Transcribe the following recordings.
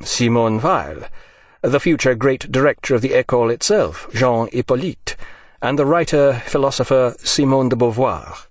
Simone Weil, the future great director of the École itself, Jean Hippolyte, and the writer-philosopher Simone de Beauvoir.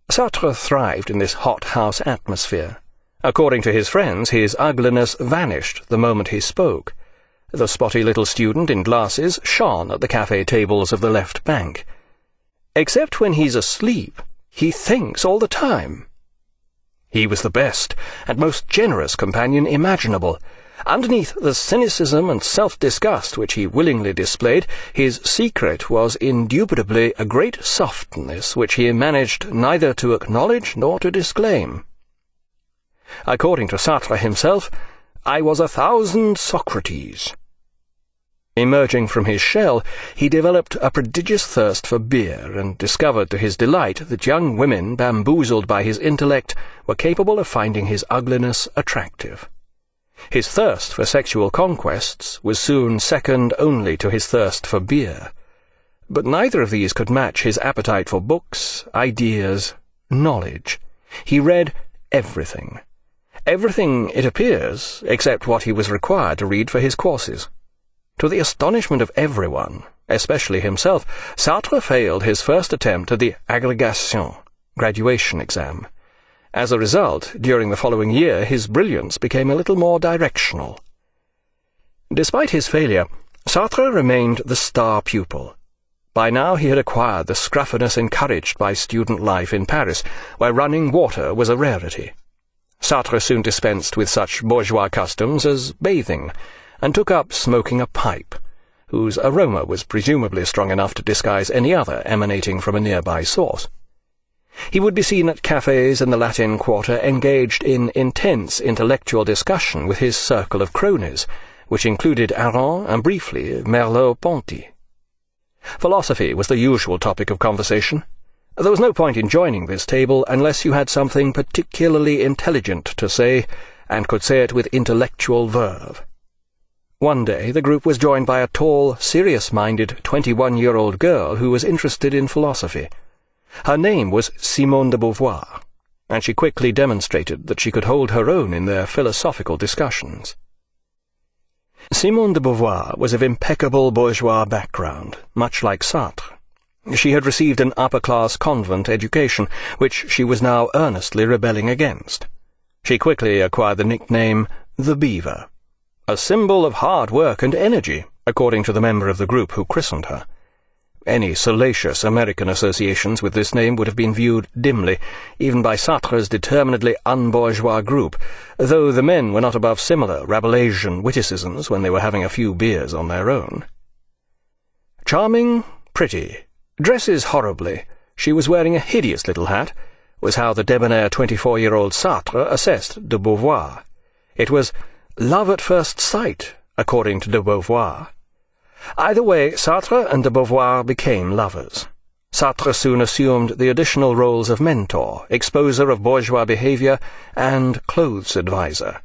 Sartre thrived in this hothouse atmosphere. According to his friends, his ugliness vanished the moment he spoke. The spotty little student in glasses shone at the café tables of the left bank. Except when he's asleep, he thinks all the time. He was the best and most generous companion imaginable. Underneath the cynicism and self-disgust which he willingly displayed, his secret was indubitably a great softness which he managed neither to acknowledge nor to disclaim. According to Sartre himself, I was 1,000 Socrates. Emerging from his shell, he developed a prodigious thirst for beer, and discovered to his delight that young women, bamboozled by his intellect, were capable of finding his ugliness attractive. His thirst for sexual conquests was soon second only to his thirst for beer. But neither of these could match his appetite for books, ideas, knowledge. He read everything. Everything, it appears, except what he was required to read for his courses. To the astonishment of everyone, especially himself, Sartre failed his first attempt at the agrégation, graduation exam. As a result, during the following year, his brilliance became a little more directional. Despite his failure, Sartre remained the star pupil. By now he had acquired the scruffiness encouraged by student life in Paris, where running water was a rarity. Sartre soon dispensed with such bourgeois customs as bathing, and took up smoking a pipe, whose aroma was presumably strong enough to disguise any other emanating from a nearby source. He would be seen at cafes in the Latin Quarter engaged in intense intellectual discussion with his circle of cronies, which included Aron and, briefly, Merleau-Ponty. Philosophy was the usual topic of conversation. There was no point in joining this table unless you had something particularly intelligent to say, and could say it with intellectual verve. One day the group was joined by a tall, serious-minded 21-year-old girl who was interested in philosophy. Her name was Simone de Beauvoir, and she quickly demonstrated that she could hold her own in their philosophical discussions. Simone de Beauvoir was of impeccable bourgeois background, much like Sartre. She had received an upper-class convent education, which she was now earnestly rebelling against. She quickly acquired the nickname the Beaver, a symbol of hard work and energy, according to the member of the group who christened her. Any salacious American associations with this name would have been viewed dimly, even by Sartre's determinedly unbourgeois group, though the men were not above similar Rabelaisian witticisms when they were having a few beers on their own. Charming, pretty, dresses horribly, she was wearing a hideous little hat, was how the debonair 24-year-old Sartre assessed de Beauvoir. It was love at first sight, according to de Beauvoir. Either way, Sartre and de Beauvoir became lovers. Sartre soon assumed the additional roles of mentor, exposer of bourgeois behavior, and clothes adviser.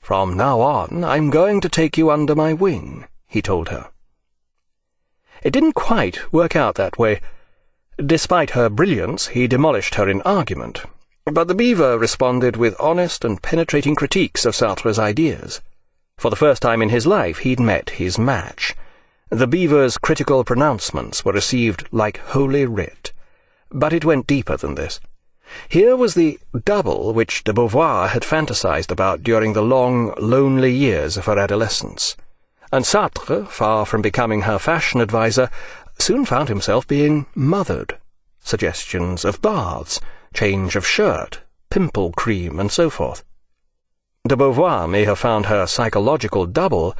"From now on, I'm going to take you under my wing," he told her. It didn't quite work out that way. Despite her brilliance, he demolished her in argument, but the Beaver responded with honest and penetrating critiques of Sartre's ideas. For the first time in his life, he'd met his match. The Beaver's critical pronouncements were received like holy writ. But it went deeper than this. Here was the double which de Beauvoir had fantasized about during the long, lonely years of her adolescence. And Sartre, far from becoming her fashion adviser, soon found himself being mothered. Suggestions of baths, change of shirt, pimple cream, and so forth. De Beauvoir may have found her psychological double,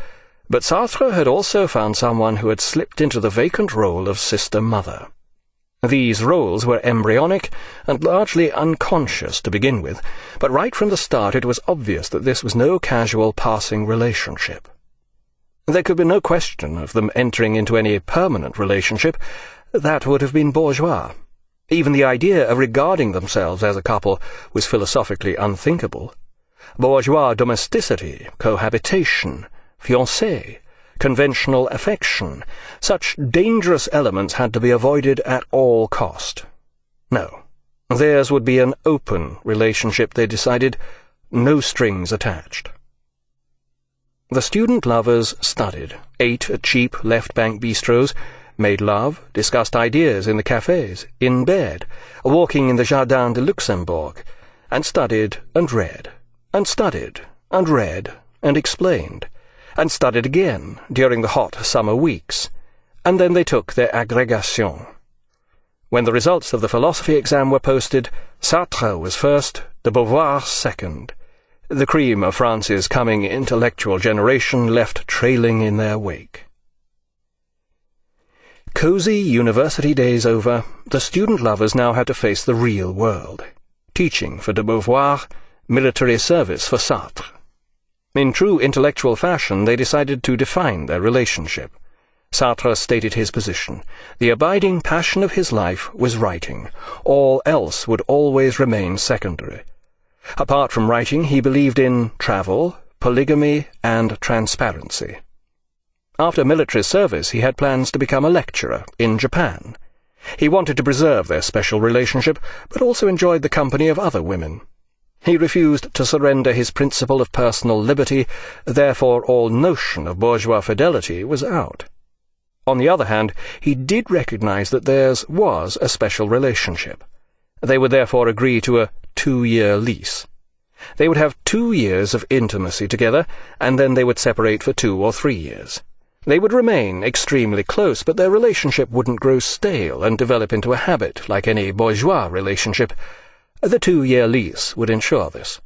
but Sartre had also found someone who had slipped into the vacant role of sister mother. These roles were embryonic and largely unconscious to begin with, but right from the start it was obvious that this was no casual passing relationship. There could be no question of them entering into any permanent relationship. That would have been bourgeois. Even the idea of regarding themselves as a couple was philosophically unthinkable. Bourgeois domesticity, cohabitation, fiancé, conventional affection, such dangerous elements had to be avoided at all cost. No, theirs would be an open relationship, they decided, no strings attached. The student lovers studied, ate at cheap left-bank bistros, made love, discussed ideas in the cafes, in bed, walking in the Jardin de Luxembourg, and studied and read, and studied and read, and explained, and studied again during the hot summer weeks, and then they took their agrégation. When the results of the philosophy exam were posted, Sartre was first, de Beauvoir second. The cream of France's coming intellectual generation left trailing in their wake. Cosy university days over, the student lovers now had to face the real world. Teaching for de Beauvoir, military service for Sartre. In true intellectual fashion, they decided to define their relationship. Sartre stated his position. The abiding passion of his life was writing. All else would always remain secondary. Apart from writing, he believed in travel, polygamy, and transparency. After military service, he had plans to become a lecturer in Japan. He wanted to preserve their special relationship, but also enjoyed the company of other women. He refused to surrender his principle of personal liberty, therefore all notion of bourgeois fidelity was out. On the other hand, he did recognize that theirs was a special relationship. They would therefore agree to a 2-year lease. They would have 2 years of intimacy together, and then they would separate for 2 or 3 years. They would remain extremely close, but their relationship wouldn't grow stale and develop into a habit like any bourgeois relationship. The 2-year lease would ensure this.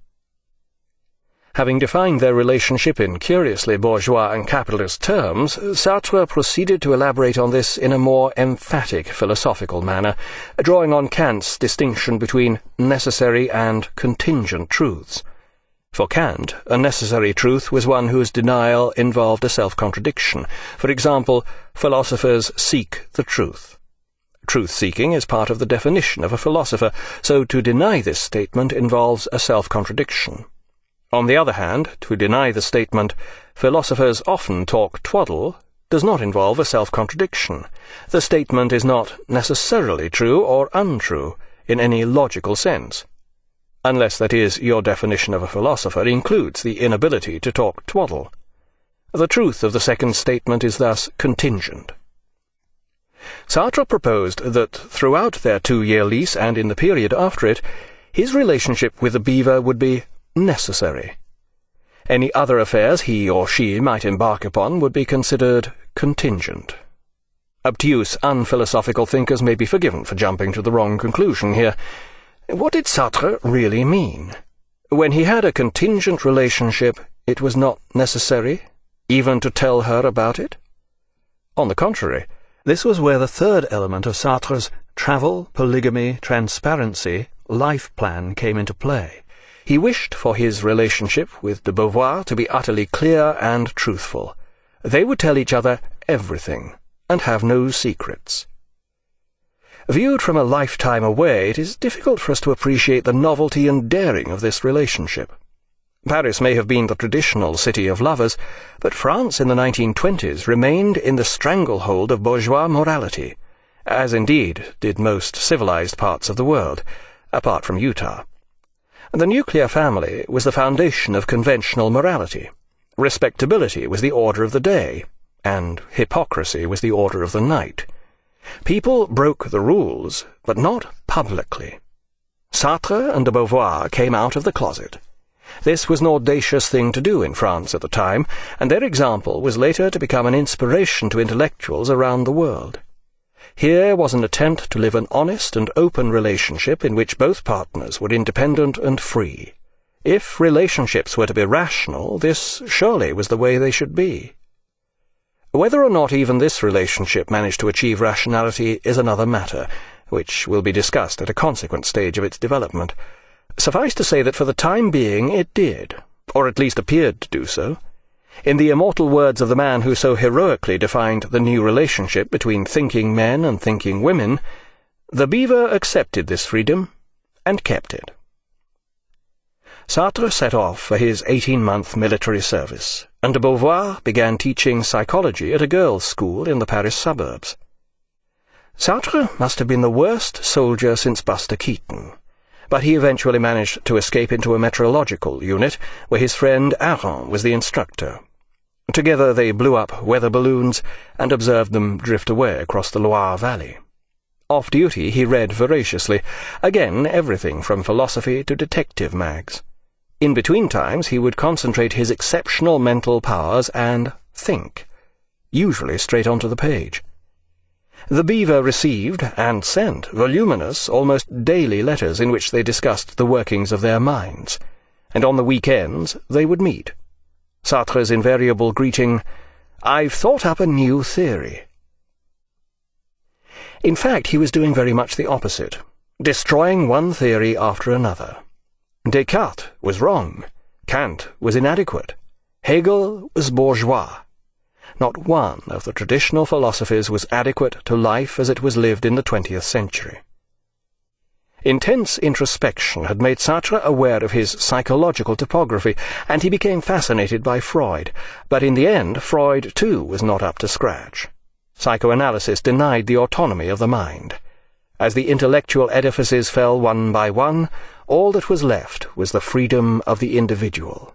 Having defined their relationship in curiously bourgeois and capitalist terms, Sartre proceeded to elaborate on this in a more emphatic philosophical manner, drawing on Kant's distinction between necessary and contingent truths. For Kant, a necessary truth was one whose denial involved a self-contradiction. For example, philosophers seek the truth. Truth-seeking is part of the definition of a philosopher, so to deny this statement involves a self-contradiction. On the other hand, to deny the statement, philosophers often talk twaddle, does not involve a self-contradiction. The statement is not necessarily true or untrue in any logical sense. Unless, that is, your definition of a philosopher includes the inability to talk twaddle. The truth of the second statement is thus contingent. Sartre proposed that throughout their 2-year lease and in the period after it, his relationship with the beaver would be necessary. Any other affairs he or she might embark upon would be considered contingent. Obtuse, unphilosophical thinkers may be forgiven for jumping to the wrong conclusion here. What did Sartre really mean? When he had a contingent relationship, it was not necessary even to tell her about it? On the contrary, this was where the third element of Sartre's travel, polygamy, transparency, life plan came into play. He wished for his relationship with de Beauvoir to be utterly clear and truthful. They would tell each other everything, and have no secrets. Viewed from a lifetime away, it is difficult for us to appreciate the novelty and daring of this relationship. Paris may have been the traditional city of lovers, but France in the 1920s remained in the stranglehold of bourgeois morality, as indeed did most civilized parts of the world, apart from Utah. The nuclear family was the foundation of conventional morality. Respectability was the order of the day, and hypocrisy was the order of the night. People broke the rules, but not publicly. Sartre and de Beauvoir came out of the closet. This was an audacious thing to do in France at the time, and their example was later to become an inspiration to intellectuals around the world. Here was an attempt to live an honest and open relationship in which both partners were independent and free. If relationships were to be rational, this surely was the way they should be. Whether or not even this relationship managed to achieve rationality is another matter, which will be discussed at a consequent stage of its development. Suffice to say that for the time being it did, or at least appeared to do so. In the immortal words of the man who so heroically defined the new relationship between thinking men and thinking women, the beaver accepted this freedom and kept it. Sartre set off for his 18-month military service, and de Beauvoir began teaching psychology at a girls' school in the Paris suburbs. Sartre must have been the worst soldier since Buster Keaton, but he eventually managed to escape into a meteorological unit, where his friend Aron was the instructor. Together they blew up weather balloons and observed them drift away across the Loire Valley. Off duty he read voraciously, again everything from philosophy to detective mags. In between times he would concentrate his exceptional mental powers and think, usually straight onto the page. The Beaver received and sent voluminous, almost daily letters in which they discussed the workings of their minds, and on the weekends they would meet. Sartre's invariable greeting, "I've thought up a new theory." In fact, he was doing very much the opposite, destroying one theory after another. Descartes was wrong, Kant was inadequate, Hegel was bourgeois. Not one of the traditional philosophies was adequate to life as it was lived in the 20th century. Intense introspection had made Sartre aware of his psychological topography, and he became fascinated by Freud. But in the end, Freud, too, was not up to scratch. Psychoanalysis denied the autonomy of the mind. As the intellectual edifices fell one by one, all that was left was the freedom of the individual.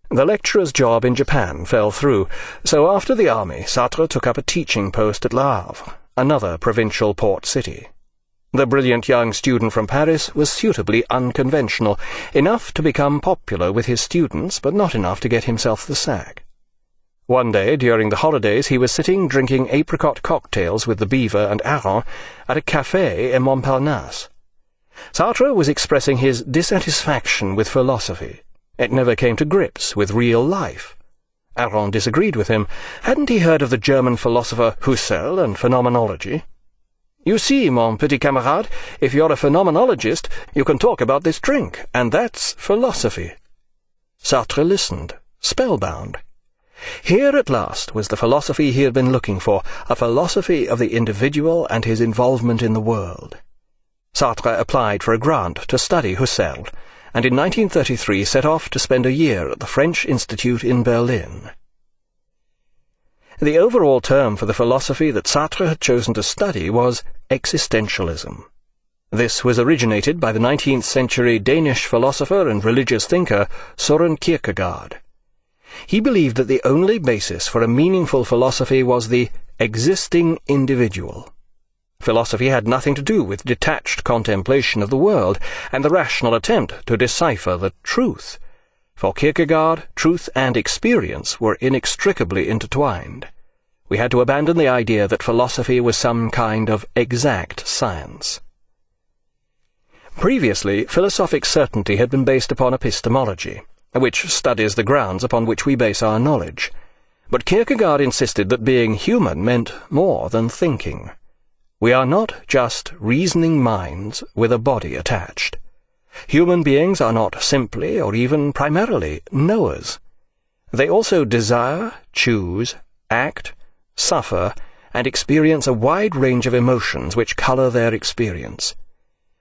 The lecturer's job in Japan fell through, so after the army Sartre took up a teaching post at Le Havre, another provincial port city. The brilliant young student from Paris was suitably unconventional, enough to become popular with his students, but not enough to get himself the sack. One day, during the holidays, he was sitting drinking apricot cocktails with the Beaver and Aron at a café in Montparnasse. Sartre was expressing his dissatisfaction with philosophy. It never came to grips with real life. Aron disagreed with him. Hadn't he heard of the German philosopher Husserl and phenomenology? "You see, mon petit camarade, if you're a phenomenologist, you can talk about this drink, and that's philosophy." Sartre listened, spellbound. Here at last was the philosophy he had been looking for, a philosophy of the individual and his involvement in the world. Sartre applied for a grant to study Husserl, and in 1933 set off to spend a year at the French Institute in Berlin. The overall term for the philosophy that Sartre had chosen to study was existentialism. This was originated by the 19th century Danish philosopher and religious thinker Søren Kierkegaard. He believed that the only basis for a meaningful philosophy was the existing individual. Philosophy had nothing to do with detached contemplation of the world and the rational attempt to decipher the truth. For Kierkegaard, truth and experience were inextricably intertwined. We had to abandon the idea that philosophy was some kind of exact science. Previously, philosophic certainty had been based upon epistemology, which studies the grounds upon which we base our knowledge. But Kierkegaard insisted that being human meant more than thinking. We are not just reasoning minds with a body attached. Human beings are not simply, or even primarily, knowers. They also desire, choose, act, suffer, and experience a wide range of emotions which color their experience.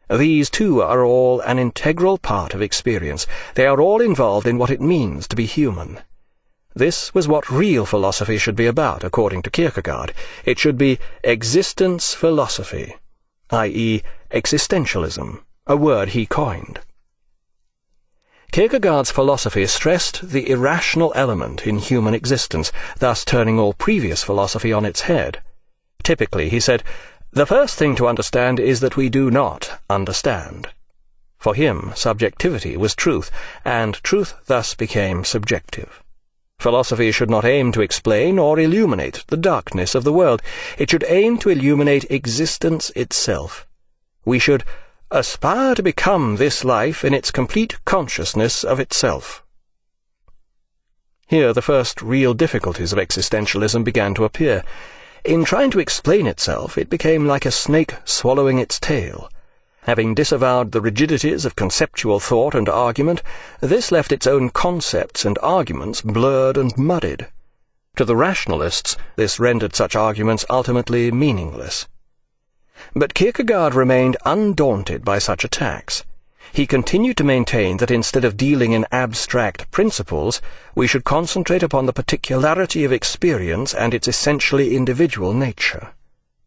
These, too, are all an integral part of experience. They are all involved in what it means to be human. This was what real philosophy should be about, according to Kierkegaard. It should be existence philosophy, i.e., existentialism, a word he coined. Kierkegaard's philosophy stressed the irrational element in human existence, thus turning all previous philosophy on its head. Typically, he said, the first thing to understand is that we do not understand. For him, subjectivity was truth, and truth thus became subjective. Philosophy should not aim to explain or illuminate the darkness of the world. It should aim to illuminate existence itself. We should aspire to become this life in its complete consciousness of itself. Here the first real difficulties of existentialism began to appear. In trying to explain itself, it became like a snake swallowing its tail. Having disavowed the rigidities of conceptual thought and argument, this left its own concepts and arguments blurred and muddied. To the rationalists, this rendered such arguments ultimately meaningless. But Kierkegaard remained undaunted by such attacks. He continued to maintain that instead of dealing in abstract principles, we should concentrate upon the particularity of experience and its essentially individual nature.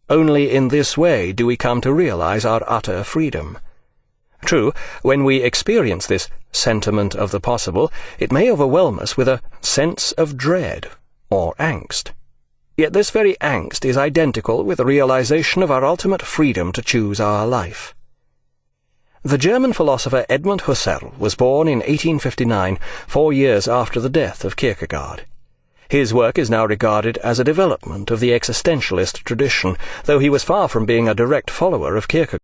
Only in this way do we come to realize our utter freedom. True, when we experience this sentiment of the possible, it may overwhelm us with a sense of dread, or angst. Yet this very angst is identical with the realization of our ultimate freedom to choose our life. The German philosopher Edmund Husserl was born in 1859, 4 years after the death of Kierkegaard. His work is now regarded as a development of the existentialist tradition, though he was far from being a direct follower of Kierkegaard.